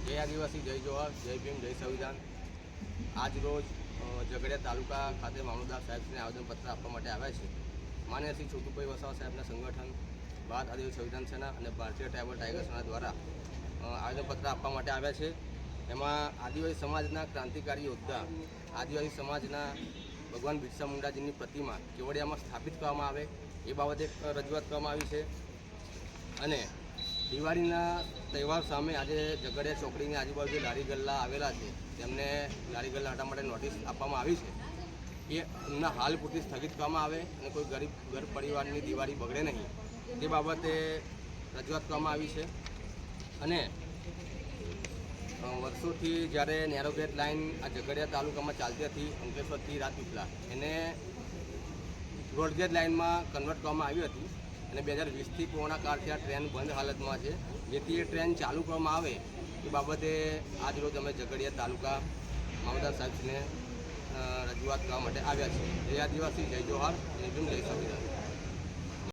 જય આદિવાસી, જય જોહર, જય ભીમ, જય સંવિધાન। આજ રોજ ઝઘડિયા તાલુકા ખાતે મામલતદાર સાહેબને આવેદનપત્ર આપવા માટે આવ્યા છે। માન્ય શ્રી છોટુભાઈ વસાવા સાહેબના સંગઠન ભારત આદિવાસી સંવિધાન સેના અને ભારતીય ટ્રાઇબલ ટાઈગર સેના દ્વારા આવેદનપત્ર આપવા માટે આવ્યા છે। એમાં આદિવાસી સમાજના ક્રાંતિકારી યોદ્ધા, આદિવાસી સમાજના ભગવાન બિરસા મુંડાજીની પ્રતિમા કેવડિયામાં સ્થાપિત કરવામાં આવે એ બાબતે રજૂઆત કરવામાં આવી છે। અને દિવાળીના તહેવાર સામે આજે ઝઘડિયા ચોકડીની આજુબાજુ જે લારી ગલ્લા આવેલા છે તેમને લારી ગલ્લા હટાવવા માટે નોટિસ આપવામાં આવી છે। એ એમના હાલ પૂરતી સ્થગિત કરવામાં આવે અને કોઈ ગરીબ ઘર પરિવારની દિવાળી બગડે નહીં તે બાબતે રજૂઆત કરવામાં આવી છે। અને વર્ષોથી જ્યારે નેરોગેજ લાઇન આ ઝઘડિયા તાલુકામાં ચાલતી હતી અંકલેશ્વરથી રાજપીપળા, એને બ્રોડગેજ લાઇનમાં કન્વર્ટ કરવામાં આવી હતી અને 2020થી કોરોના કાળથી આ ટ્રેન બંધ હાલતમાં છે, જેથી એ ટ્રેન ચાલુ કરવામાં આવે એ બાબતે આજરોજ અમે ઝઘડિયા તાલુકા મામલતદાર સાહેબને રજૂઆત કરવા માટે આવ્યા છીએ। જય આદિવાસી, જય જોહાર, જય ભીમ, જય સંવિધાન।